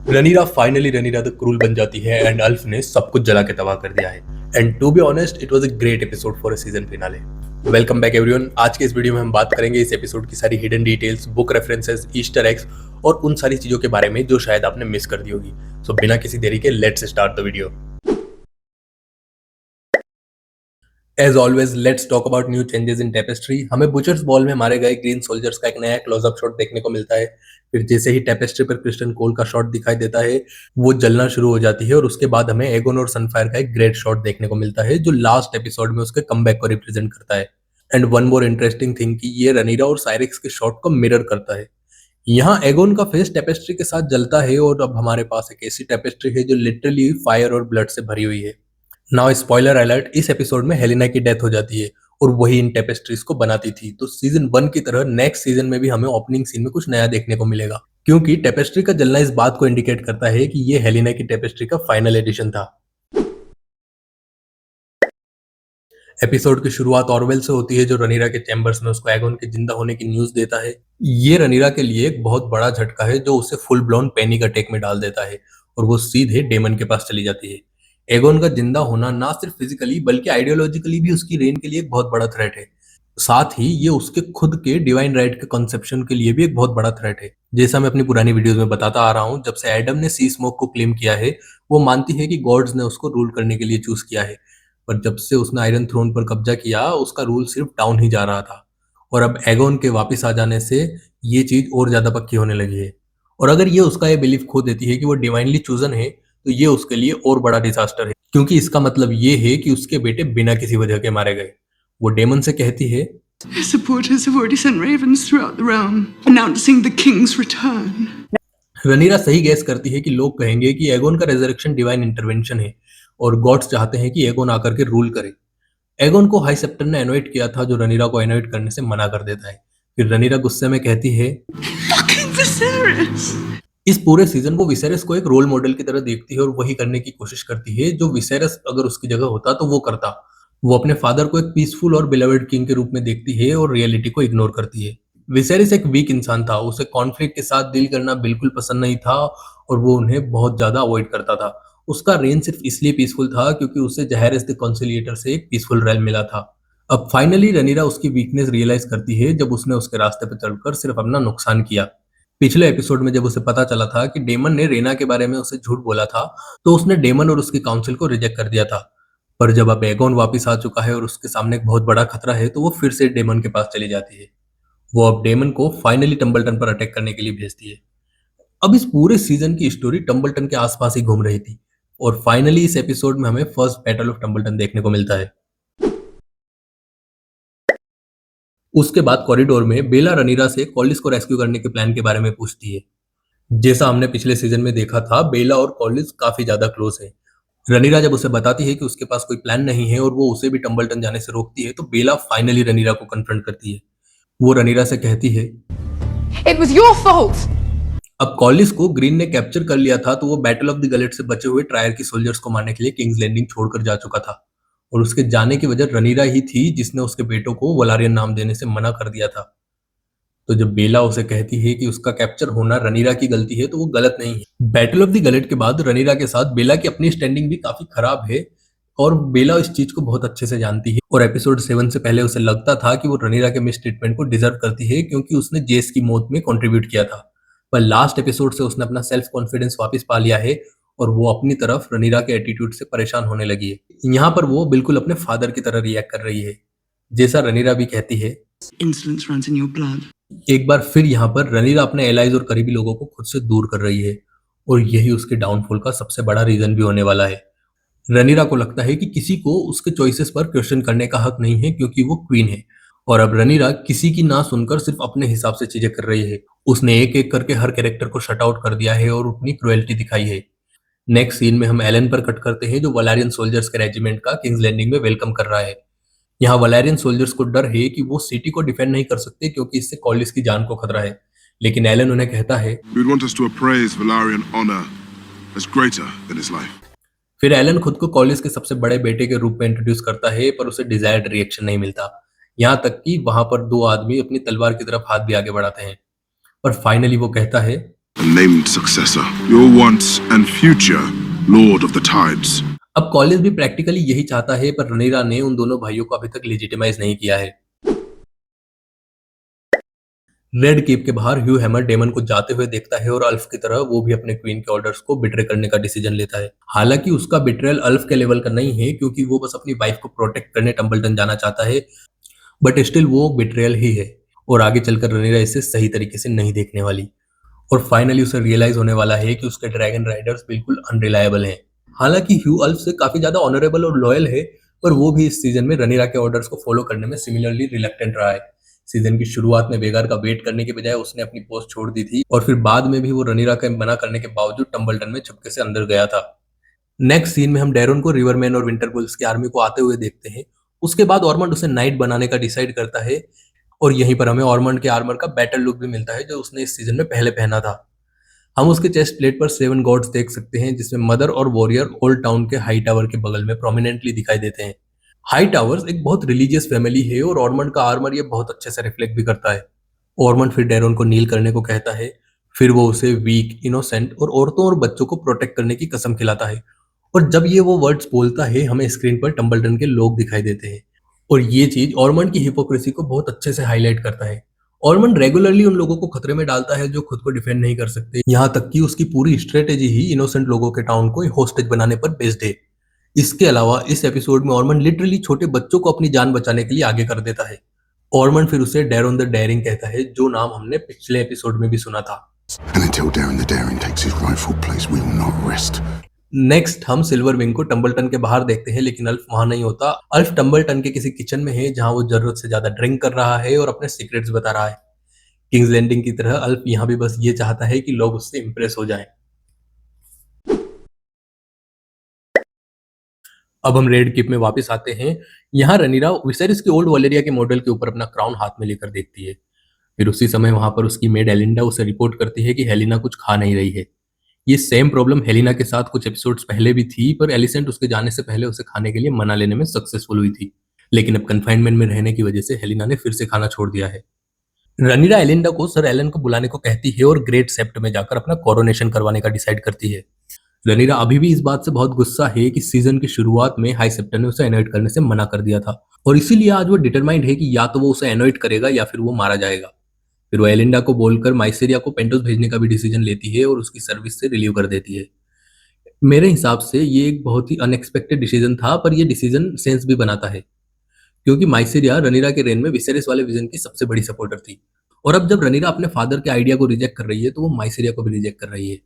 रनीरा finally रनीरा the cruel बन जाती है एंड अल्फ ने सब कुछ जला के तबाह कर दिया है। And to be honest it was a great episode for a season finale. Welcome back everyone. आज के इस वीडियो में हम बात करेंगे इस एपिसोड की सारी hidden details, book references, Easter eggs और उन सारी चीजों के बारे में जो शायद आपने मिस कर दी होगी। सो बिना किसी देरी के let's start the video. As always let's talk about new changes in tapestry. हमें बुचर्स बॉल में मारे गए ग्रीन सोल्जर्स का एक नया क्लोजअप शॉट देखने को मिलता है। फिर जैसे ही टेपेस्ट्री पर क्रिस्टन कोल का शॉट दिखाई देता है वो जलना शुरू हो जाती है और उसके बाद हमें एगोन और सनफायर का एक ग्रेट शॉट देखने को मिलता है जो लास्ट एपिसोड में उसके कमबैक को रिप्रेजेंट करता है। And one more interesting thing कि ये रनीरा और साइरेक्स के शॉट को मिरर करता है। यहाँ एगोन का फेस टेपेस्ट्री के साथ जलता है और अब हमारे पास एक ऐसी टेपेस्ट्री है जो लिटरली फायर और ब्लड से भरी हुई है। नाउ स्पॉइलर अलर्ट, इस एपिसोड में हेलेना की डेथ हो जाती है और वही इन टेपेस्ट्रीज को बनाती थी। तो सीजन 1 की तरह नेक्स्ट सीजन में भी हमें ओपनिंग सीन में कुछ नया देखने को मिलेगा, क्योंकि टेपेस्ट्री का जलना इस बात को इंडिकेट करता है कि ये हेलेना की टेपेस्ट्री का फाइनल एडिशन था। एपिसोड की शुरुआत ऑरवेल से होती है जो रनीरा के चैम्बर्स में उसको एगोन के जिंदा होने की न्यूज देता है। ये रनीरा के लिए एक बहुत बड़ा झटका है जो उसे फुल ब्लोन पैनिक अटैक में डाल देता है और वो सीधे डेमन के पास चली जाती है। एगोन का जिंदा होना ना सिर्फ फिजिकली बल्कि आइडियोलॉजिकली भी उसकी रेन के लिए एक बहुत बड़ा थ्रेट है। साथ ही ये उसके खुद के डिवाइन राइट के कॉन्सेप्शन के लिए भी एक बहुत बड़ा थ्रेट है। जैसा मैं अपनी पुरानी वीडियोस में बताता आ रहा हूँ, जब से एडम ने सी स्मोक को क्लेम किया है वो मानती है कि गॉड्स ने उसको रूल करने के लिए चूज किया है, पर जब से उसने आयरन थ्रोन पर कब्जा किया उसका रूल सिर्फ डाउन ही जा रहा था। और अब एगोन के वापस आ जाने से ये चीज और ज्यादा पक्की होने लगी है। और अगर ये उसका ये बिलीफ खो देती है कि वो डिवाइनली चूजन है तो ये उसके लिए और बड़ा डिजास्टर है, क्योंकि इसका मतलब ये है कि उसके बेटे बिना किसी वजह के मारे गए। वो डेमन से कहती है, Supporters have already sent ravens throughout the realm, announcing the king's return. रनीरा सही गैस करती है कि लोग कहेंगे कि एगोन का रेजरेक्शन डिवाइन इंटरवेंशन है और गॉड्स चाहते हैं कि एगोन आकर के रूल करे। एगोन को हाई सेप्टर ने एनोइट किया था जो रनीरा को एनोइट करने से मना कर देता है। फिर रनीरा गुस्से में कहती है, Fucking Viserys! इस पूरे सीजन वो विसेरस को एक रोल मॉडल की तरह देखती है और वही करने की कोशिश करती है जो विसेरस अगर उसकी जगह होता तो वो करता। वो अपने फादर को एक पीसफुल और बिलवेड किंग के रूप में देखती है और रियलिटी को इग्नोर करती है। विसेरिस एक वीक इंसान था, उसे कॉन्फ्लिक्ट के साथ डील करना बिल्कुल पसंद नहीं था और वो उन्हें बहुत ज्यादा अवॉइड करता था। उसका रेन सिर्फ इसलिए पीसफुल था क्योंकि उसे जहरस द कॉन्सिलिएटर से एक पीसफुल रेल मिला था। अब फाइनली रनीरा उसकी वीकनेस रियलाइज करती है जब उसने उसके रास्ते पर चलकर सिर्फ अपना नुकसान किया। पिछले एपिसोड में जब उसे पता चला था कि डेमन ने रेना के बारे में उसे झूठ बोला था तो उसने डेमन और उसकी काउंसिल को रिजेक्ट कर दिया था। पर जब अब एगोन वापस आ चुका है और उसके सामने एक बहुत बड़ा खतरा है तो वो फिर से डेमन के पास चली जाती है। वो अब डेमन को फाइनली टम्बलटन पर अटैक करने के लिए भेजती है। अब इस पूरे सीजन की स्टोरी टम्बलटन के आसपास ही घूम रही थी और फाइनली इस एपिसोड में हमें फर्स्ट बैटल ऑफ टम्बलटन देखने को मिलता है। उसके बाद कॉरिडोर में बेला रनीरा से कॉलिस को रेस्क्यू करने के प्लान के बारे में पूछती है। जैसा हमने पिछले सीजन में देखा था, बेला और कॉलिस काफी ज्यादा क्लोज है। रनीरा जब उसे बताती है कि उसके पास कोई प्लान नहीं है और वो उसे भी टम्बलटन जाने से रोकती है तो बेला फाइनली रनीरा को कन्फ्रंट करती है। वो रनीरा से कहती है, It was your fault! अब कॉलिस को ग्रीन ने कैप्चर कर लिया था तो वो बैटल ऑफ द गलेट से बचे हुए ट्रायर की सोल्जर्स को मारने के लिए किंग्स लैंडिंग छोड़कर जा चुका था और उसके जाने की वजह रनीरा ही थी जिसने उसके बेटों को वलारियन नाम देने से मना कर दिया था। तो जब बेला उसे कहती है कि उसका कैप्चर होना रनीरा की गलती है तो वो गलत नहीं है। बैटल ऑफ द गलेट के बाद रनीरा के साथ बेला की अपनी स्टैंडिंग भी काफी खराब है और बेला इस चीज को बहुत अच्छे से जानती है और एपिसोड 7 से पहले उसे लगता था कि वो रनीरा के मिस ट्रीटमेंट को डिजर्व करती है क्योंकि उसने जेस की मौत में कंट्रीब्यूट किया था। पर लास्ट एपिसोड से उसने अपना सेल्फ कॉन्फिडेंस वापस पा लिया है और वो अपनी तरफ रनीरा के एटीट्यूड से परेशान होने लगी है। यहाँ पर वो बिल्कुल अपने फादर की तरह रिएक्ट कर रही है, जैसा रनीरा भी कहती है। Insolence runs in your blood. एक बार फिर यहाँ पर रनीरा अपने एलाइज और करीबी लोगों को खुद से दूर कर रही है और यही उसके डाउनफॉल का सबसे बड़ा रीजन भी होने वाला है। रनीरा को लगता है कि किसी को उसके चॉइसेस पर क्वेश्चन करने का हक नहीं है क्योंकि वो क्वीन है और अब रनीरा किसी की ना सुनकर सिर्फ अपने हिसाब से चीजें कर रही है। उसने एक एक करके हर कैरेक्टर को शट आउट कर दिया है और अपनी क्रुएल्टी दिखाई है। नेक्स्ट सीन में हम एलन पर कट करते हैं जो वलारियन सोल्जर्स के रेजिमेंट का किंग्स लैंडिंग में वेलकम कर रहा है। यहाँ वलारियन सोल्जर्स को डर है कि वो सिटी को डिफेंड नहीं कर सकते क्योंकि इससे कॉलिस की जान को खतरा है, लेकिन एलन उन्हें कहता है, We would want us to appraise Valarian honor as greater than his life. फिर एलन खुद को कॉलिस के सबसे बड़े बेटे के रूप में इंट्रोड्यूस करता है पर उसे डिजायर्ड रिएक्शन नहीं मिलता। यहाँ तक कि वहां पर दो आदमी अपनी तलवार की तरफ हाथ भी आगे बढ़ाते हैं। पर फाइनली वो कहता है, a named successor. You're once and future Lord of the Tides. अब कॉलेज भी प्रैक्टिकली यही चाहता है, पर रनीरा ने उन दोनों भाइयों को अभी तक लेजिटिमाइज नहीं किया है। रेड कीप के बाहर ह्यू हैमर डेमन को जाते हुए देखता है और अल्फ की तरह वो भी अपने क्वीन के ऑर्डर्स को बिट्रे करने का डिसीजन लेता है। हालांकि उसका बिट्रेयल अल्फ के लेवल का नहीं है, क्योंकि वो बस अपनी वाइफ को प्रोटेक्ट करने टम्बलटन जाना चाहता है, बट स्टिल वो बिट्रेयल ही है और आगे चलकर रनीरा इसे सही तरीके से नहीं देखने वाली। और फाइनली उसे रियलाइज होने वाला है कि उसके ड्रैगन राइडर्स बिल्कुल अनरिलायबल हैं। हालांकि ह्यू अल्फ से काफी ज्यादा ऑनरेबल और लॉयल है, पर वो भी इस सीजन में रनीरा के ऑर्डर्स को फॉलो करने में सिमिलरली रिलक्टेंट रहा है। सीजन की शुरुआत में वेगार का वेट करने के बजाय उसने अपनी पोस्ट छोड़ दी थी और फिर बाद में भी वो रनीरा का मना करने के बावजूद टम्बलटन में चुपके से अंदर गया था। नेक्स्ट सीन में हम डेरोन को रिवरमैन और विंटरवुल्व्स की आर्मी को आते हुए देखते हैं। उसके बाद ऑर्मंड उसे नाइट बनाने का डिसाइड करता है और यहीं पर हमें ऑर्मंड के आर्मर का बैटल लुक भी मिलता है, जो उसने इस सीजन में पहले पहना था। हम उसके चेस्ट प्लेट पर 7 गॉड्स देख सकते हैं, जिसमें मदर और वॉरियर ओल्ड टाउन के हाई टावर के बगल में प्रोमिनेंटली दिखाई देते हैं। हाई टावर्स एक बहुत रिलीजियस फैमिली है और ऑर्मंड का आर्मर ये बहुत अच्छे से रिफ्लेक्ट भी करता है। ऑर्मंड फिर डेरोन को नील करने को कहता है, फिर वो उसे वीक, इनोसेंट और औरतों और बच्चों को प्रोटेक्ट करने की कसम खिलाता है। और जब ये वो वर्ड्स बोलता है, हमें स्क्रीन पर टम्बलटन के लोग दिखाई देते हैं और ये चीज ऑर्मंड की हिपोक्रेसी को बहुत अच्छे से हाईलाइट करता है। ऑर्मंड रेगुलरली उन लोगों को खतरे में डालता है जो खुद को डिफेंड नहीं कर सकते, यहाँ तक कि उसकी पूरी स्ट्रेटेजी ही इनोसेंट लोगों के टाउन को होस्टेज बनाने पर बेस्ड है। इसके अलावा इस एपिसोड में ऑर्मंड लिटरली छोटे बच्चों को अपनी जान बचाने के लिए आगे कर देता है। ऑर्मंड फिर उसे डेरोन द डेयरिंग कहता है, जो नाम हमने पिछले एपिसोड में भी सुना था। And until Darren the Daring takes his rightful place, we will not rest. Next हम सिल्वर विंग को टम्बलटन के बाहर देखते हैं, लेकिन अल्फ वहां नहीं होता। अल्फ टम्बलटन के किसी किचन में है, जहां वो जरूरत से ज्यादा ड्रिंक कर रहा है और अपने सीक्रेट्स बता रहा है। किंग्स लैंडिंग की तरह अल्फ यहाँ भी बस ये चाहता है कि लोग उससे इंप्रेस हो जाएं। अब हम रेड कीप में वापस आते हैं। यहाँ रनीरा विसेरिस की ओल्ड वैलेरिया के मॉडल के ऊपर अपना क्राउन हाथ में लेकर देखती है। फिर उसी समय वहां पर उसकी मेड एलिंडा उसे रिपोर्ट करती है कि हेलिना कुछ खा नहीं रही है। ये सेम प्रॉब्लम हेलिना के साथ कुछ एपिसोड्स पहले भी थी, पर एलिसेंट उसके जाने से पहले उसे खाने के लिए मना लेने में सक्सेसफुल हुई थी। लेकिन अब कन्फाइनमेंट में रहने की वजह से हेलिना ने फिर से खाना छोड़ दिया है। रनीरा एलिंडा को सर एलन को बुलाने को कहती है और ग्रेट सेप्ट में जाकर अपना कोरोनेशन करवाने का डिसाइड करती है। रनीरा अभी भी इस बात से बहुत गुस्सा है कि सीजन की शुरुआत में हाई सेप्टर ने उसे एनोइट करने से मना कर दिया था और इसीलिए आज वो डिटरमाइंड है कि या तो वो उसे एनोइट करेगा या फिर वो मारा जाएगा। फिर वो एलिंडा को बोलकर माइसेरिया को पेंटोस भेजने का भी डिसीजन लेती है और उसकी सर्विस से रिलीव कर देती है। मेरे हिसाब से ये एक बहुत ही अनएक्सपेक्टेड डिसीजन था, पर ये डिसीजन सेंस भी बनाता है, क्योंकि माइसेरिया रनीरा के रेन में विसेरिस वाले विजन की सबसे बड़ी सपोर्टर थी और अब जब रनीरा अपने फादर के आइडिया को रिजेक्ट कर रही है, तो वो माइसेरिया को भी रिजेक्ट कर रही है।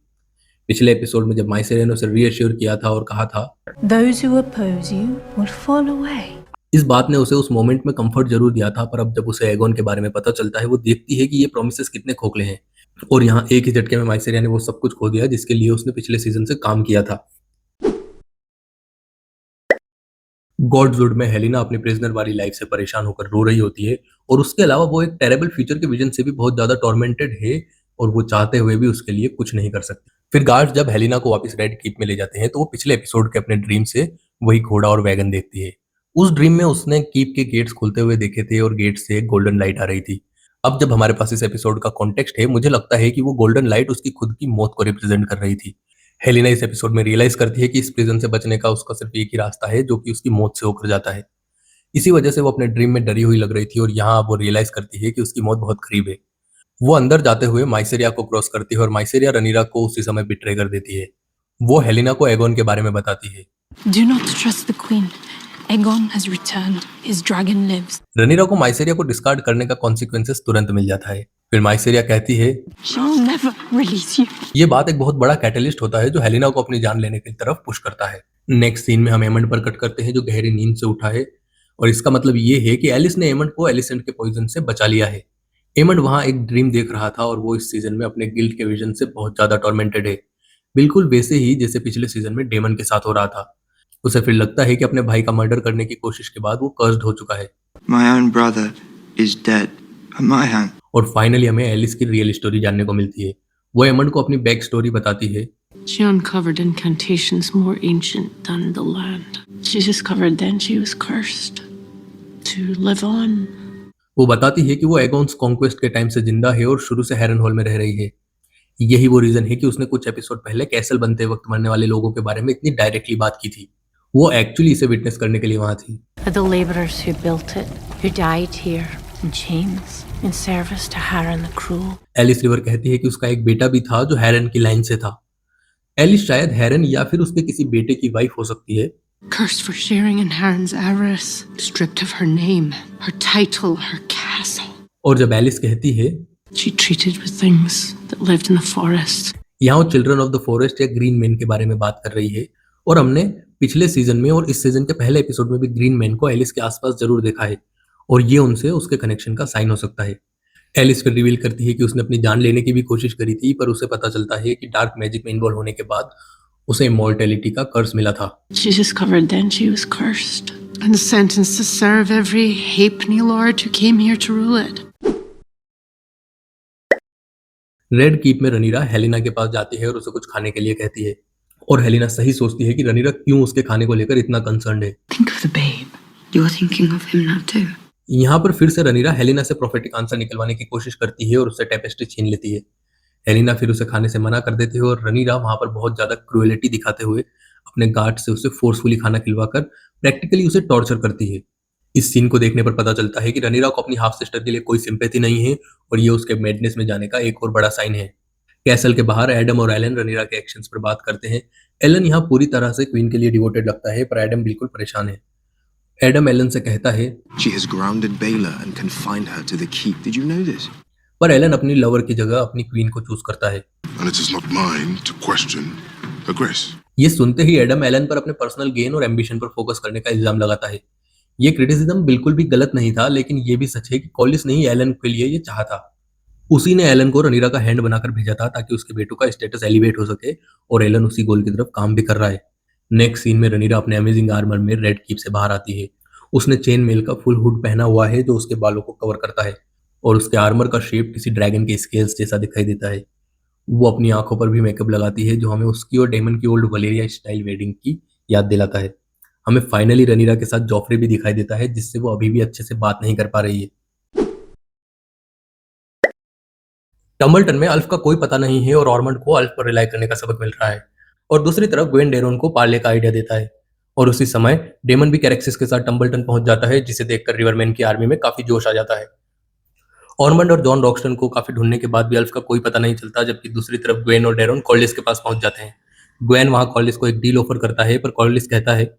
पिछले एपिसोड में जब माइसेरिया ने उसे रीअश्योर किया था और कहा था, Those who oppose you will fall away. इस बात ने उसे उस मोमेंट में कंफर्ट जरूर दिया था, पर अब जब उसे एगोन के बारे में पता चलता है, वो देखती है कि ये प्रॉमिसेस कितने खोखले हैं और यहाँ एक ही झटके में माइसेरिया ने वो सब कुछ खो दिया जिसके लिए उसने पिछले सीजन से काम किया था। गॉड्सवुड में हेलिना अपनी प्रिजनर वाली लाइफ से परेशान होकर रो रही होती है और उसके अलावा वो एक टेरेबल फ्यूचर के विजन से भी बहुत ज्यादा टॉर्मेंटेड है और वो चाहते हुए भी उसके लिए कुछ नहीं कर सकती। फिर गार्ड्स जब हेलिना को वापस रेड कीप में ले जाते हैं, तो वो पिछले एपिसोड के अपने ड्रीम से वही घोड़ा और वैगन देखती है। उस ड्रीम में उसने कीप के गेट्स खुलते हुए देखे थे और गेट से एक गोल्डन लाइट आ रही थी। अब जब हमारे पास इस एपिसोड का कॉन्टेक्स्ट है, मुझे लगता है कि वो गोल्डन लाइट उसकी खुद की मौत को रिप्रेजेंट कर रही थी। हेलिना इस एपिसोड में रियलाइज करती है कि इस प्रिजन से बचने का उसका सिर्फ एक ही रास्ता है, जो कि उसकी मौत से होकर जाता है। इसी वजह से वो अपने ड्रीम में डरी हुई लग रही थी और यहाँ वो रियलाइज करती है कि उसकी मौत बहुत करीब है। वो अंदर जाते हुए माइसेरिया को क्रॉस करती है और माइसेरिया रनीरा को उसी समय बिट्रे कर देती है। वो हेलिना को एगोन के बारे में बताती है। Do not trust the queen. Aegon has returned. His dragon lives. रनीरा को माइसेरिया को डिस्कार्ड करने का कॉन्सिक्वेंसेस तुरंत मिल जाता है। फिर माइसेरिया कहती है, She will never release you. ये बात एक बहुत बड़ा कैटलिस्ट होता है जो हेलिना को अपनी जान लेने की तरफ पुश करता है। नेक्स्ट सीन में हम एमंड पर कट करते हैं, जो गहरी नींद से उठा है और इसका मतलब ये है कि एलिस ने एमंड को एलिसेंट के पॉइजन से बचा लिया है। एमंड वहां एक ड्रीम देख रहा था और वो इस सीजन में अपने गिल्ट के विजन से बहुत ज्यादा टॉर्मेंटेड है, बिल्कुल वैसे ही जैसे पिछले सीजन में डेमन के साथ हो रहा था। उसे फिर लगता है कि अपने भाई का मर्डर करने की कोशिश के बाद वो कर्स्ड हो चुका है। My own brother is dead at my hand. और फाइनली हमें एलिस की रियल स्टोरी जानने को मिलती है। वो एमंड को अपनी बैक स्टोरी बताती है। She uncovered incantations more ancient than the land. She discovered then she was cursed to live on. वो बताती है कि वो एगोन्स कॉन्क्वेस्ट के टाइम से जिंदा है और शुरू से हेरन हॉल में रह रही है। यही वो रीजन है कि उसने कुछ एपिसोड पहले कैसल बनते वक्त मरने वाले लोगों के बारे में इतनी डायरेक्टली बात की थी। वो एक्चुअली इसे विटनेस करने के लिए वहां थी। For the laborers who built it, who died here in chains in service to Harren the Cruel. Alys River कहती है कि उसका एक बेटा भी था जो हैरन की लाइन से था। एलिस शायद हैरन या फिर उसके किसी बेटे की वाइफ हो सकती है। Cursed for sharing in Harren's avarice, stripped of her name, her title, her castle. और जब एलिस कहती है She treated with things that lived in the forest. यहाँ वो चिल्ड्रन ऑफ द फॉरेस्ट या ग्रीन मैन के बारे में बात कर रही है। और हमने पिछले सीजन में और इस सीजन के पहले एपिसोड में भी ग्रीन मैन को एलिस के आसपास जरूर देखा है और ये उनसे उसके कनेक्शन का साइन हो सकता है। एलिस फिर रिवील करती है कि उसने अपनी जान लेने की भी कोशिश करी थी, पर उसे पता चलता है कि डार्क मैजिक में इन्वॉल्व होने के बाद उसे इमॉर्टैलिटी का कर्स मिला था। She discovered then she was cursed and sentenced to serve every halfpenny lord who came here to rule it. Red keep में रनीरा हेलिना के पास जाती है और उसे कुछ खाने के लिए कहती है और हेलिना सही सोचती है कि रनीरा क्यों उसके खाने को लेकर इतना कंसर्न्ड है। Think of the babe. You're thinking of him now too. यहाँ पर फिर से रनीरा हेलिना से प्रोफेटिक आंसर निकलवाने की कोशिश करती है और उससे टेपेस्ट्री छीन लेती है। हेलिना फिर उसे खाने से मना कर देती है और रनीरा वहां पर बहुत ज्यादा क्रूएलिटी दिखाते हुए अपने गार्ड से उसे फोर्सफुली खाना खिलवाकर प्रैक्टिकली उसे टॉर्चर करती है। इस सीन को देखने पर पता चलता है कि रनीरा को अपनी हाफ सिस्टर के लिए कोई सिंपैथी नहीं है और ये उसके मैडनेस में जाने का एक और बड़ा साइन है। कैसल के बाहर एडम और एलन रनीरा के एक्शंस पर बात करते हैं। एलन यहाँ पूरी तरह से क्वीन के लिए डिवोटेड लगता है, पर एडम बिल्कुल परेशान है। एडम एलन से कहता है She has grounded Baylor and confined her to the keep. Did you know this? पर एलन अपनी लवर की जगह अपनी क्वीन को चूज करता है। And it is not mine to question her grace. ये सुनते ही एडम एलन पर अपने पर्सनल गेन और एम्बिशन पर फोकस करने का इल्जाम लगाता है। ये क्रिटिसिज्म बिल्कुल भी गलत नहीं था, लेकिन ये भी सच है कि कॉलिस ने ही एलन के लिए ये चाहा था। उसी ने एलन को रनीरा का हैंड बनाकर भेजा था ताकि उसके बेटों का स्टेटस एलिवेट हो सके और एलन उसी गोल की तरफ काम भी कर रहा है। नेक्स्ट सीन में रनीरा अपने अमेजिंग आर्मर में रेड कीप से बाहर आती है। उसने चेन मेल का फुल हुड पहना हुआ है जो उसके बालों को कवर करता है और उसके आर्मर का शेप किसी ड्रैगन के स्केल्स जैसा दिखाई देता है। वो अपनी आंखों पर भी मेकअप लगाती है जो हमें उसकी और डेमन की ओल्ड वलेरिया स्टाइल वेडिंग की याद दिलाता है। हमें फाइनली रनीरा के साथ जॉफरी भी दिखाई देता है जिससे वो अभी भी अच्छे से बात नहीं कर पा रही है। टम्बलटन में अल्फ का कोई पता नहीं है और ऑर्मंड को अल्फ पर रिलाई करने का सबक मिल रहा है और दूसरी तरफ ग्वेन डेरोन को पार्ले का आइडिया देता है और उसी समय डेमन भी कैरेक्सिस के साथ टम्बलटन पहुंच जाता है जिसे देखकर रिवरमैन की आर्मी में काफी जोश आ जाता है। ऑर्मंड और जॉन रॉक्सटन को काफी ढूंढने के बाद भी अल्फ का कोई पता नहीं चलता, जबकि दूसरी तरफ ग्वेन और डेरोन कॉलिस के पास पहुंच जाते हैं। ग्वेन वहां कॉलिस को एक डील ऑफर करता है पर कॉलिस कहता है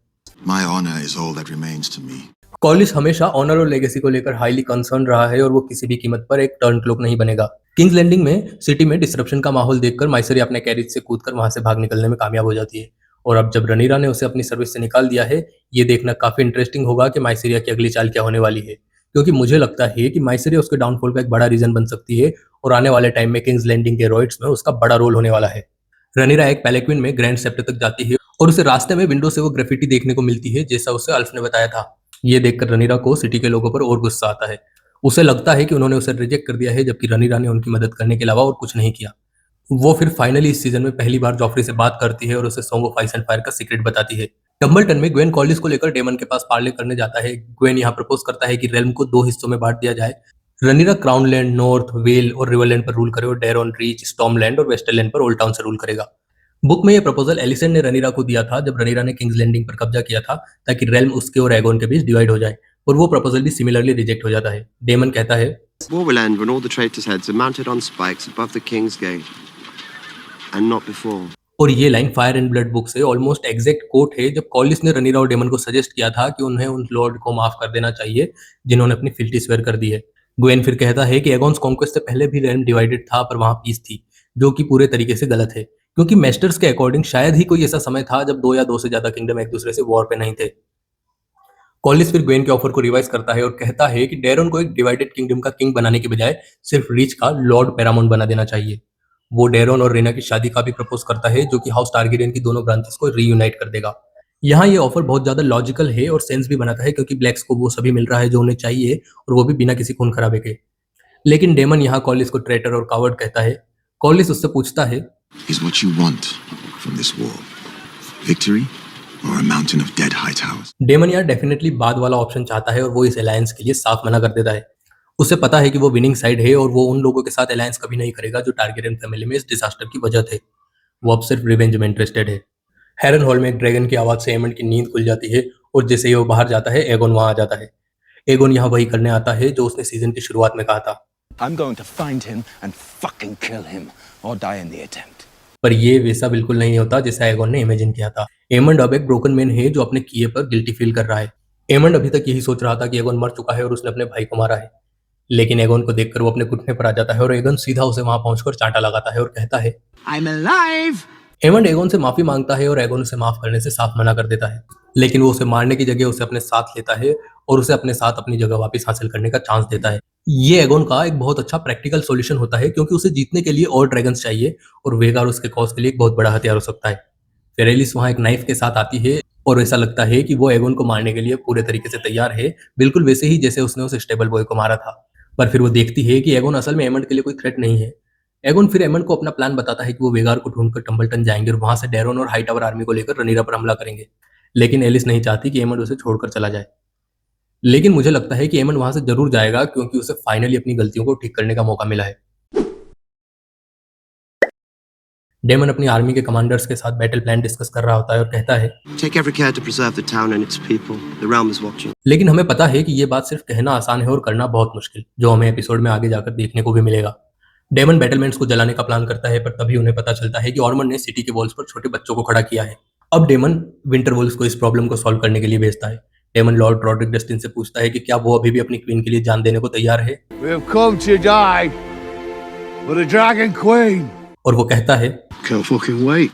My honor is all that remains to me. Collins हमेशा ऑनर और लेगेसी को लेकर हाईली कंसर्न रहा है और वो किसी भी कीमत पर एक टर्न क्लोक नहीं बनेगा। किंग्स लैंडिंग में सिटी में डिसरप्शन का माहौल देखकर माइसरी अपने कैरिज से कूदकर वहां से भाग निकलने में कामयाब हो जाती है और अब जब रनीरा ने उसे अपनी सर्विस से निकाल दिया है, ये देखना काफी इंटरेस्टिंग होगा कि माइसरिया की अगली चाल क्या होने वाली है, क्योंकि मुझे लगता है कि माइसरिया उसके डाउनफॉल का एक बड़ा रीजन बन सकती है और आने वाले टाइम में किंग्स लैंडिंग के रॉयट्स में उसका बड़ा रोल होने वाला है। रनीरा एक पैलेक्विन में ग्रैंड सेप्टर तक जाती है और उसे रास्ते में विंडो से वो ग्राफिटी देखने को मिलती है जैसा उसे अल्फ ने बताया था। ये देखकर रनीरा को सिटी के लोगों पर और गुस्सा आता है। उसे लगता है कि उन्होंने उसे रिजेक्ट कर दिया है, जबकि रनीरा ने उनकी मदद करने के अलावा और कुछ नहीं किया। वो फिर फाइनली इस सीजन में पहली बार जॉफरी से बात करती है और उसे song of ice and fire का सीक्रेट बताती है। टम्बलटन में ग्वेन कॉलिस को लेकर डेमन के पास पार्ले करने जाता है। ग्वेन यहाँ प्रपोज करता है कि रेल्म को 2 हिस्सों में बांट दिया जाए। रनीरा क्राउनलैंड, नॉर्थ, वेल और रिवरलैंड पर रूल करे और डेरोन, रीच, स्टॉर्मलैंड और वेस्टरलैंड पर ओल्ड टाउन से रूल करेगा। बुक में यह प्रपोजल एलिसन ने रनीरा को दिया था जब रनीरा ने किंग्स लैंडिंग पर कब्जा किया था ताकि रेल्म उसके और एगोन के बीच डिवाइड हो जाए, और वो प्रपोजल भी सिमिलरली रिजेक्ट हो जाता है। डेमन कहता है War will end when all the traitors' heads are mounted on spikes above the king's gate, and not before. और ये line fire and blood book से ऑलमोस्ट एग्जैक्ट कोट है जब कॉलिस ने रनीरा और डेमन को सजेस्ट किया था कि उन्हें उन लॉर्ड को माफ कर देना चाहिए जिन्होंने अपनी फिल्टी स्वेयर कर दी है। ग्वेन फिर कहता है कि एगॉन्स कॉन्क्वेस्ट से पहले भी रेल्म डिवाइडेड था पर वहां पीस थी, जो कि पूरे तरीके से गलत है, क्योंकि मेस्टर्स के अकॉर्डिंग शायद ही कोई ऐसा समय था जब 2 या 2 से ज्यादा किंगडम एक दूसरे से वॉर पे नहीं थे। कॉलिस फिर ग्वेन के ऑफर को रिवाइज करता है और कहता है कि डेरोन को एक डिवाइडेड किंगडम का किंग बनाने के बजाय सिर्फ रीच का लॉर्ड पैरामाउंट बना देना चाहिए। वो डेरोन और रेना की शादी का भी प्रपोज करता है जो कि हाउस टारगेरियन की दोनों ब्रांचेस को रीयूनाइट कर देगा। यहाँ ये ऑफर बहुत ज्यादा लॉजिकल है और सेंस भी बनाता है क्योंकि ब्लैक्स को वो सभी मिल रहा है जो उन्हें चाहिए और वो भी बिना किसी खून खराबे के। लेकिन डेमन यहाँ कॉलिस को ट्रेटर और कावर्ड कहता है। कॉलिस उससे पूछता है Is what you want from this war victory or a mountain of dead high towers? Daemon यहाँ डेफिनेटली बाद वाला ऑप्शन चाहता है और वो इस अलायंस के लिए साफ मना कर देता है। उसे पता है कि वो विनिंग साइड है और वो उन लोगों के साथ अलायंस कभी नहीं करेगा जो टारगेरियन फैमिली में इस डिजास्टर की वजह थे। वो अब सिर्फ रिवेंज में इंटरेस्टेड है। हेरन हॉल में एक ड्रैगन की आवाज से एमंड की नींद खुल जाती है और जैसे ही वो बाहर जाता है एगोन वहां आ जाता है। एगोन यहाँ वही करने आता है जो उसने सीजन की शुरुआत में कहा था। I'm going to find him and fucking kill him or die in the attempt. पर ये वैसा बिल्कुल नहीं होता जैसा एगोन ने इमेजिन किया था। एमंड अब एक ब्रोकन मैन है जो अपने किए पर गिल्टी फील कर रहा है। एमंड अभी तक यही सोच रहा था कि एगोन मर चुका है और उसने अपने भाई को मारा है, लेकिन एगोन को देखकर वो अपने घुटने पर आ जाता है और एगोन सीधा उसे वहां पहुंचकर चांटा लगाता है और कहता है I'm alive! एमंड एगोन से माफी मांगता है और एगोन उसे माफ करने से साफ मना कर देता है, लेकिन वो उसे मारने की जगह उसे अपने साथ लेता है और उसे अपने साथ अपनी जगह वापस हासिल करने का चांस देता है। ये एगोन का एक बहुत अच्छा प्रैक्टिकल सॉल्यूशन होता है क्योंकि उसे जीतने के लिए और ड्रैगन्स चाहिए और वेगार उसके कॉज के लिए एक बहुत बड़ा हथियार हो सकता है। फिर एलिस वहां एक नाइफ के साथ आती है और ऐसा लगता है कि वो एगोन को मारने के लिए पूरे तरीके से तैयार है, बिल्कुल वैसे ही जैसे उसने उस स्टेबल बॉय को मारा था। पर फिर वो देखती है कि एगोन असल में एमंड के लिए कोई थ्रेट नहीं है। एगोन फिर एमंड को अपना प्लान बताता है कि वो वेगार को ढूंढकर टम्बलटन जाएंगे और वहां से डेरोन और हाईटावर आर्मी को लेकर रनीरा पर हमला करेंगे, लेकिन एलिस नहीं चाहती कि एमंड उसे छोड़कर चला जाए। लेकिन मुझे लगता है कि एमंड वहां से जरूर जाएगा क्योंकि उसे फाइनली अपनी गलतियों को ठीक करने का मौका मिला है। डेमन अपनी आर्मी के कमांडर्स के साथ बैटल प्लान डिस्कस कर रहा होता है और कहता है Take every care to preserve the town and its people. The realm is watching. लेकिन हमें पता है कि ये बात सिर्फ कहना आसान है और करना बहुत मुश्किल, जो हमें एपिसोड में आगे जाकर देखने को भी मिलेगा। डेमन बैटलमेंट्स को जलाने का प्लान करता है, पर तभी उन्हें पता चलता है कि ऑर्मन ने सिटी के वॉल्स पर छोटे बच्चों को खड़ा किया है। अब डेमन विंटरवॉल्स को इस प्रॉब्लम को सॉल्व करने के लिए भेजता है। डेमन लॉर्ड रॉड्रिक डस्टिन से पूछता है कि क्या वो अभी भी अपनी क्वीन के लिए जान देने को तैयार है। We have come to die for the Dragon Queen. और वो कहता है Can't fucking wait.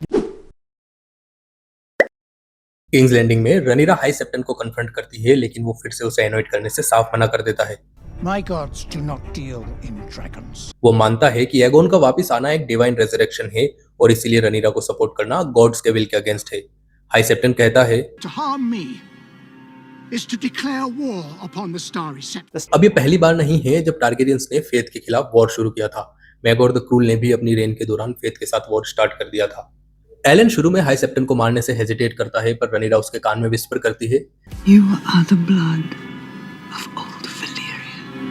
King's Landing में रनीरा हाई सेप्टन को कन्फ्रंट करती है, लेकिन वो फिर से उसे एनोइट करने से साफ मना कर देता है। My gods do not deal in dragons. वो मानता है कि एगोन का वापस आना एक डिवाइन रेजरेक्शन है और इसीलिए रनीरा को सपोर्ट करना गॉड्स के विल के अगेंस्ट है। हाई सेप्टन कहता है To harm me is to declare war upon the starry set. अब ये पहली बार नहीं है जब टारगेरियंस ने फेथ के खिलाफ वॉर शुरू किया था। मैगोर द क्रूल ने भी अपनी रेन के दौरान फेथ के साथ वॉर स्टार्ट कर दिया था। एलन शुरू में हाई सेप्टन को मारने से हेजिटेट करता है, पर रनीरा उसके कान में विस्पर करती है You are the blood of old Valyria.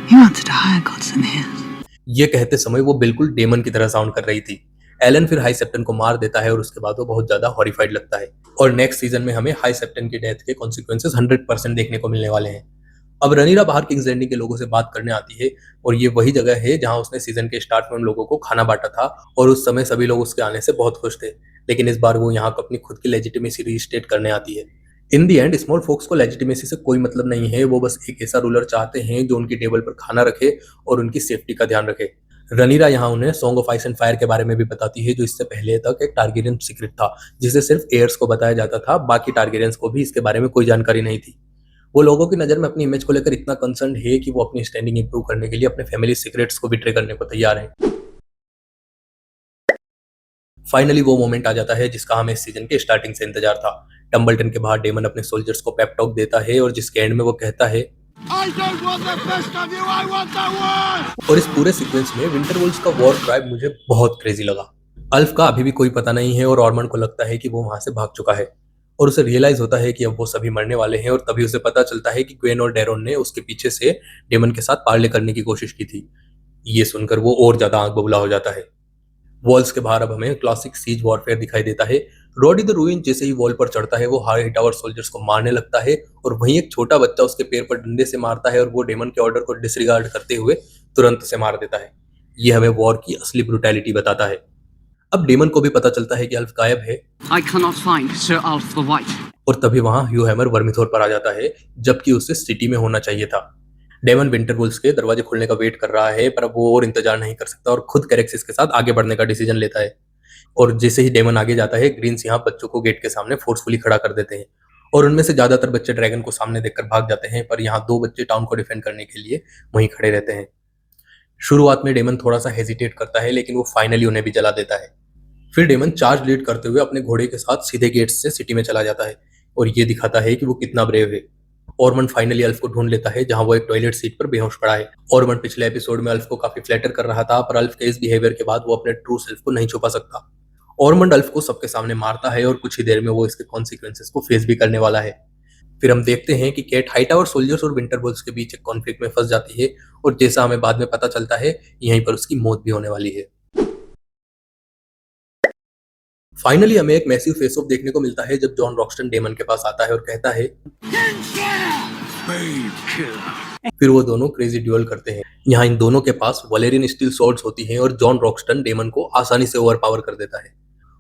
You are the higher gods than his. ये कहते समय वो बिल्कुल डेमन की तरह साउंड कर रही थी। एलन फिर हाई सेप्टन को मार देता है और उसके बाद वो बहुत ज्यादा हॉरिफाइड लगता है और नेक्स्ट सीजन में हमें हाई सेप्टन की डेथ के कॉन्सिक्वेंसेस 100% देखने को मिलने वाले हैं। अब रनीरा बाहर किंग्स लैंडिंग के लोगों से बात करने आती है और ये वही जगह है जहां उसने सीजन के स्टार्ट में उन लोगों को खाना बांटा था और उस समय सभी लोग उसके आने से बहुत खुश थे, लेकिन इस बार वो यहाँ अपनी खुद की लेजिटिमेसी रीस्टेट करने आती है। इन दी एंड स्मॉल फोक्स को लेजिटिमेसी से कोई मतलब नहीं है, वो बस एक ऐसा रूलर चाहते हैं जो उनकी टेबल पर खाना रखे और उनकी सेफ्टी का ध्यान रखे। रनीरा यहाँ उन्हें song of ice and fire के बारे में भी बताती है, जो इससे पहले तक एक टारगेरियन सीक्रेट था जिसे सिर्फ एयर्स को बताया जाता था, बाकी टारगेरियंस को भी इसके बारे में कोई जानकारी नहीं थी। वो लोगों की नजर में अपनी इमेज को लेकर इतना कंसर्न है कि वो अपनी स्टैंडिंग इंप्रूव करने के लिए अपने फैमिली सीक्रेट्स को बिट्रे करने को तैयार है। फाइनली वो मोमेंट आ जाता है जिसका हमें इस सीजन के स्टार्टिंग से इंतजार था। टम्बलटन के बाहर डेमन अपने सोल्जर्स को पेप टॉक देता है और जिसके एंड में वो कहता है I don't want the best of you, I want the worst! और इस पूरे सीक्वेंस में विंटरवॉल्स का वॉर क्राई मुझे बहुत क्रेजी लगा। अल्फ का अभी भी कोई पता नहीं है और ऑर्मन को लगता है कि वो वहां से भाग चुका है और उसे रियलाइज होता है कि अब वो सभी मरने वाले हैं और तभी उसे पता चलता है कि ग्वेन और डेरोन ने उसके पीछे से डेमन के साथ पार्ले करने की कोशिश की थी। ये सुनकर वो और ज्यादा आंख बबूला हो जाता है। वॉल्स के बाहर अब हमें क्लासिक सीज वॉरफेयर दिखाई देता है। रॉडी द रूइन जैसे ही वॉल पर चढ़ता है वो हाई टावर सोल्जर्स को मारने लगता है और वहीं एक छोटा बच्चा उसके पैर पर डंडे से मारता है और वो डेमन के ऑर्डर को डिसरिगार्ड करते हुए तुरंत उसे मार देता है। ये हमें वॉर की असली ब्रूटैलिटी बताता है। अब डेमन को भी पता चलता है कि अल्फ गायब है I cannot find Sir Alf the White. और तभी वहां ह्यू हैमर वर्मिथोर पर आ जाता है, जबकि उसे सिटी में होना चाहिए था। डेमन विंटरवॉल्स के दरवाजे खुलने का वेट कर रहा है, पर अब वो और इंतजार नहीं कर सकता और खुद कैरेक्सिस के साथ आगे बढ़ने का डिसीजन लेता है। और जैसे ही डेमन आगे जाता है, ग्रीन्स यहाँ बच्चों को गेट के सामने फोर्सफुली खड़ा कर देते हैं और उनमें से ज्यादातर बच्चे ड्रैगन को सामने देखकर भाग जाते हैं, पर यहाँ 2 बच्चे टाउन को डिफेंड करने के लिए वहीं खड़े रहते हैं। शुरुआत में डेमन थोड़ा सा हेजिटेट करता है, लेकिन वो फाइनली उन्हें भी जला देता है। फिर डेमन चार्ज लीड करते हुए अपने घोड़े के साथ सीधे गेट्स से सिटी में चला जाता है और ये दिखाता है कि वो कितना ब्रेव है। ऑर्मन फाइनली अल्फ को ढूंढ लेता है जहां वो एक टॉयलेट सीट पर बेहोश पड़ा है। ऑर्मन पिछले एपिसोड में अल्फ को काफी फ्लैटर कर रहा था, पर अल्फ के इस बिहेवियर के बाद वो अपने ट्रू सेल्फ को नहीं छुपा सकता। ऑर्मन अल्फ को सबके सामने मारता है और कुछ ही देर में वो इसके कॉन्सिक्वेंसेस को फेस भी करने वाला है। फिर हम देखते हैं कि केट हाईटावर सोल्जर्स और विंटरवॉल्स के बीच एक कॉन्फ्लिक्ट में फंस जाती है और जैसा हमें बाद में पता चलता है यहीं पर उसकी मौत भी होने वाली है। फाइनली हमें एक मैसिव फेस ऑफ देखने को मिलता है जब जॉन रॉक्स्टन डेमन के पास आता है और कहता है, फिर वो दोनों क्रेजी ड्यूल करते हैं। यहाँ इन दोनों के पास वलेरियन स्टील स्वॉर्ड्स होती हैं और जॉन रॉक्स्टन डेमन को आसानी से ओवरपावर कर देता है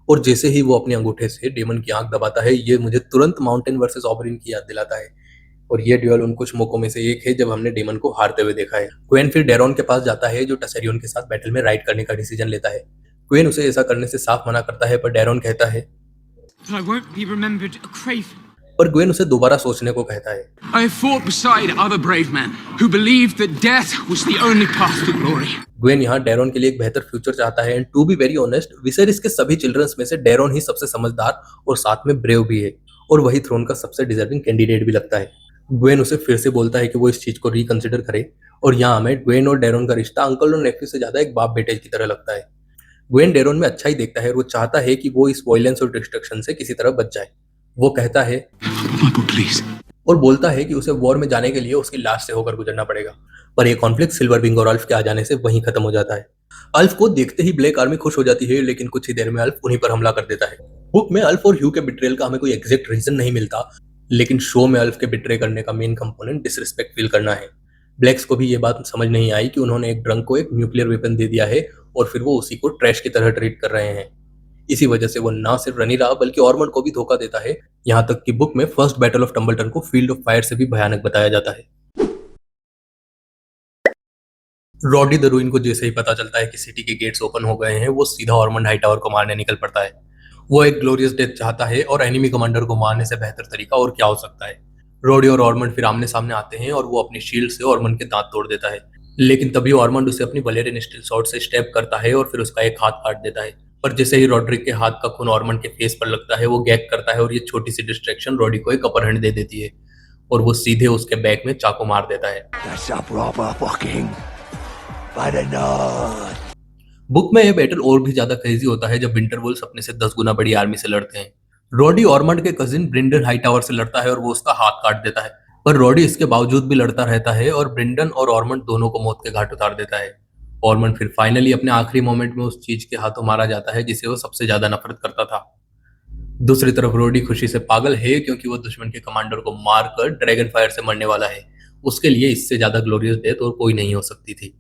और जैसे ही वो अपने अंगूठे से डेमन की आंख दबाता है, ये मुझे तुरंत माउंटेन वर्सेस ऑबरिन की याद दिलाता है और ये ड्यूल उन कुछ मौकों में से एक है जब हमने डेमन को हारते हुए देखा है। क्वेन फिर डेरॉन के पास जाता है जो टसेरियन के साथ बैटल में राइड करने का डिसीजन लेता है। क्वेन उसे ऐसा करने से साफ मना करता है पर डेरॉन कहता है I won't be remembered a craven. पर ग्वेन उसे दोबारा सोचने को कहता है। I have fought beside other brave men who believed that death was the only path to glory. Gwayne यहाँ डेरॉन के लिए एक बेहतर फ्यूचर चाहता है and to be very honest Viserys के सभी चिल्ड्रंस में से डेरॉन ही सबसे समझदार और साथ में ब्रेव भी है और वही थ्रोन का सबसे डिजर्विंग कैंडिडेट भी लगता है। ग्वेन उसे फिर से बोलता है कि वो इस चीज को रिकंसिडर करे और यहाँ हमें ग्वेन और डेरॉन का रिश्ता अंकल और नेफ्यू से ज्यादा एक बाप बेटे की तरह लगता है। ग्वेन डेरॉन में अच्छा ही देखता है और वो चाहता है कि वो इस वायलेंस और डिस्ट्रक्शन से किसी तरह बच जाए। वो कहता है और बोलता है कि उसे वॉर में जाने के लिए उसकी लाश से होकर गुजरना पड़ेगा, पर यह कॉन्फ्लिक्ट सिल्वर विंग और अल्फ के आ जाने से वहीं खत्म हो जाता है। अल्फ को देखते ही ब्लैक आर्मी खुश हो जाती है लेकिन कुछ ही देर में अल्फ उन्हीं पर हमला कर देता है। बुक में अल्फ और ह्यू के बिट्रेयल का हमें कोई एग्जैक्ट रीजन नहीं मिलता लेकिन शो में अल्फ के बिट्रे करने का मेन कंपोनेंट डिसरिस्पेक्ट फील करना है। ब्लैक्स को भी ये बात समझ नहीं आई कि उन्होंने एक ड्रंक को एक न्यूक्लियर वेपन दे दिया है और फिर वो उसी को ट्रैश की तरह ट्रीट कर रहे हैं। इसी वजह से वो ना सिर्फ रनीरा बल्कि ऑर्मंड को भी धोखा देता है, यहाँ तक कि बुक में फर्स्ट बैटल ऑफ टम्बलटन को फील्ड ऑफ फायर से भी भयानक बताया जाता है। रॉडी द रूइन को जैसे ही पता चलता है कि सिटी के गेट्स ओपन हो गए हैं वो सीधा ऑर्मंड हाईटावर को मारने निकल पड़ता है। वो एक ग्लोरियस डेथ चाहता है और एनिमी कमांडर को मारने से बेहतर तरीका और क्या हो सकता है। रॉडी और ऑर्मंड फिर आमने सामने आते हैं और वो अपनी शील्ड से ऑर्मंड के दांत तोड़ देता है लेकिन तभी ऑर्मंड उसे अपनी वलेरियन स्टील स्वॉर्ड से स्टैब करता है और फिर उसका एक हाथ काट देता है। पर जैसे ही रॉड्रिक के हाथ का खून ऑर्मंड के फेस पर लगता है वो गैग करता है और ये छोटी सी डिस्ट्रैक्शन रॉडी को एक अपर हैंड दे देती है और वो सीधे उसके बैक में चाकू मार देता है। बुक में यह बैटल और भी ज्यादा क्रेजी होता है जब विंटरवॉल्स अपने से 10 गुना बड़ी आर्मी से लड़ते हैं। रॉडी ऑर्मंड के कजिन ब्रिंडन हाईटावर से लड़ता है और वो उसका हाथ काट देता है, पर रॉडी इसके बावजूद भी लड़ता रहता है और ब्रिंडन और ऑर्मंड दोनों को मौत के घाट उतार देता है। ऑर्मंड फिर फाइनली अपने आखिरी मोमेंट में उस चीज के हाथों मारा जाता है जिसे वो सबसे ज्यादा नफरत करता था। दूसरी तरफ रॉडी खुशी से पागल है क्योंकि वो दुश्मन के कमांडर को मारकर ड्रैगन फायर से मरने वाला है। उसके लिए इससे ज्यादा ग्लोरियस डेथ और कोई नहीं हो सकती थी।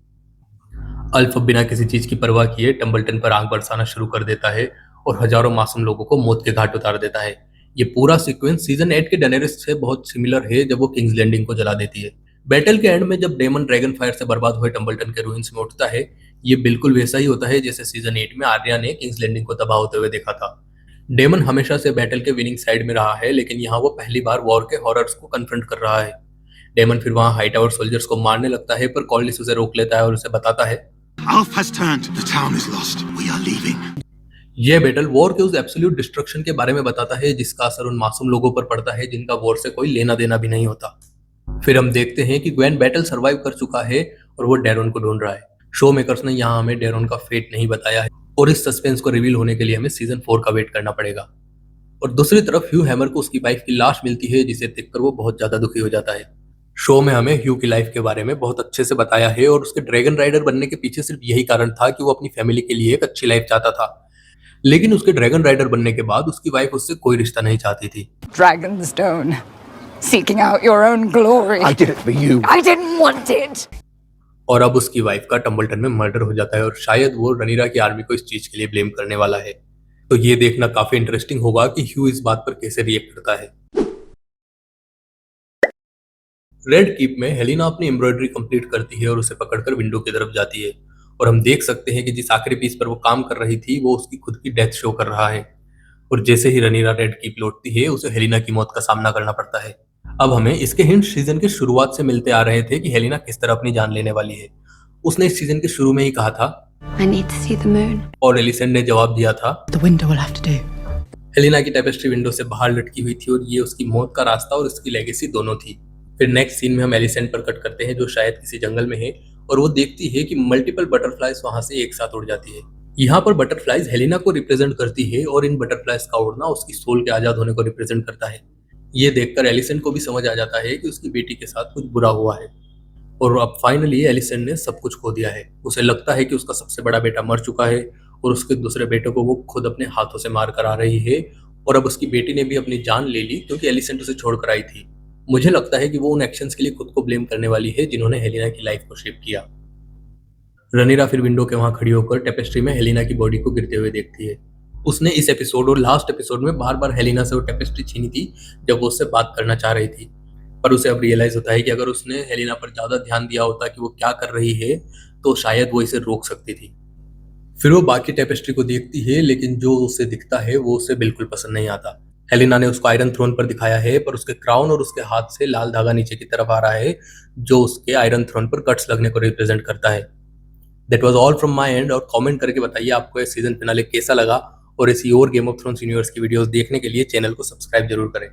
अल्फ बिना किसी चीज की परवाह किए टम्बलटन पर आग बरसाना शुरू कर देता है और हजारों मासूम लोगों को मौत के घाट उतार देता है। ये पूरा सीक्वेंस सीजन 8 के डेनेरिस से बहुत सिमिलर है जब वो किंग्स लैंडिंग को जला देती है। बैटल के एंड में जब डेमन ड्रैगन फायर से बर्बाद हुए टम्बलटन के रूइंस में उठता है, ये बिल्कुल वैसा ही होता है जैसे सीजन 8 में आर्या ने किंग्स लैंडिंग को तबाह होते हुए देखा था। डेमन हमेशा से बैटल के विनिंग साइड में रहा है लेकिन यहाँ वो पहली बार वॉर के हॉरर्स को कन्फ्रंट कर रहा है। डेमन फिर वहाँ हाईटावर सोल्जर्स को मारने लगता है पर कॉर्लिस उसे रोक लेता है और उसे बताता है Alf has turned. The town is lost. We are leaving. यह बैटल वॉर के उस एब्सोल्यूट डिस्ट्रक्शन के बारे में बताता है जिसका असर उन मासूम लोगों पर पड़ता है जिनका वॉर से कोई लेना देना भी नहीं होता। फिर हम देखते हैं कि ग्वेन बैटल सरवाइव कर चुका है और वो डेरॉन को ढूंढ रहा है। शो मेकर्स ने यहाँ हमें डेरॉन का फेट नहीं बताया है और इस सस्पेंस को रिवील होने के लिए हमें सीजन 4 का वेट करना पड़ेगा। और दूसरी तरफ ह्यू हैमर को उसकी वाइफ की लाश मिलती है जिसे देखकर वो बहुत ज्यादा दुखी हो जाता है। शो में हमें ह्यू की लाइफ के बारे में बहुत अच्छे से बताया है और उसके ड्रैगन राइडर बनने के पीछे सिर्फ यही कारण था कि वो अपनी फैमिली के लिए एक अच्छी लाइफ चाहता था, लेकिन उसके ड्रैगन राइडर बनने के बाद उसकी वाइफ उससे कोई रिश्ता नहीं चाहती थी। Dragon's Stone. Seeking out your own glory. I did it for you. I didn't want it. और अब उसकी वाइफ का टम्बलटन में मर्डर हो जाता है और शायद वो रनीरा की आर्मी को इस चीज के लिए ब्लेम करने वाला है। तो ये देखना काफी इंटरेस्टिंग होगा कि ह्यू इस बात पर कैसे रिएक्ट करता है। रेड कीप में हेलिना अपनी एम्ब्रॉयडरी कंप्लीट करती है और उसे पकड़कर विंडो की तरफ जाती है और हम देख सकते हैं कि जिस आखिरी पीस पर वो काम कर रही थी वो उसकी खुद की डेथ शो कर रहा है। और जैसे ही रनीरा रेड कीप लौटती है उसे हेलिना की मौत का सामना करना पड़ता है। अब हमें इसके हिंट सीजन के शुरुआत से मिलते आ रहे थे कि हेलिना किस तरह अपनी जान लेने वाली है। उसने इस सीजन के शुरू में ही कहा था I need to see the moon. और एलिसेंड ने जवाब दिया था The window will have to do. Helaena की टेपेस्ट्री विंडो से बाहर लटकी हुई थी और ये उसकी मौत का रास्ता और उसकी लेगेसी दोनों थी। फिर नेक्स्ट सीन में हम एलिसेंड पर कट करते हैं जो शायद किसी जंगल में है और वो देखती है कि मल्टीपल बटरफ्लाइज वहां से एक साथ उड़ जाती है। यहाँ पर बटरफ्लाइज हेलिना को रिप्रेजेंट करती है और इन बटरफ्लाइज का उड़ना उसकी सोल के आजाद होने को रिप्रेजेंट करता है। ये देखकर एलिसेंट को भी समझ आ जाता है कि उसकी बेटी के साथ कुछ बुरा हुआ है और अब फाइनली एलिसेंट ने सब कुछ खो दिया है। उसे लगता है कि उसका सबसे बड़ा बेटा मर चुका है और उसके दूसरे बेटे को वो खुद अपने हाथों से मार कर आ रही है और अब उसकी बेटी ने भी अपनी जान ले ली क्योंकि एलिसेंट उसे छोड़कर आई थी। मुझे लगता है कि वो उन एक्शंस के लिए खुद को ब्लेम करने वाली है जिन्होंने हेलेना की लाइफ को शेप किया। रनीरा फिर विंडो के वहां खड़ी होकर टेपेस्ट्री में हेलेना की बॉडी को गिरते हुए देखती है। उसने इस एपिसोड और लास्ट एपिसोड में बार बार हेलेना से वो टेपेस्ट्री छीनी थी जब वो उससे बात करना चाह रही थी, पर उसे अब रियलाइज होता है कि अगर उसने हेलेना पर ज्यादा ध्यान दिया होता कि वो क्या कर रही है तो शायद वो इसे रोक सकती थी। फिर वो बाकी टेपेस्ट्री को देखती है लेकिन जो उसे दिखता है वो उसे बिल्कुल पसंद नहीं आता। हेलेना ने उसको आयरन थ्रोन पर दिखाया है पर उसके क्राउन और उसके हाथ से लाल धागा नीचे की तरफ आ रहा है जो उसके आयरन थ्रोन पर कट्स लगने को रिप्रेजेंट करता है। That was all from my and और कमेंट करके बताइए आपको ये सीजन फिनाले कैसा लगा और ऐसी और गेम ऑफ थ्रोन्स यूनिवर्स की वीडियोस देखने के लिए चैनल को सब्सक्राइब जरूर करें।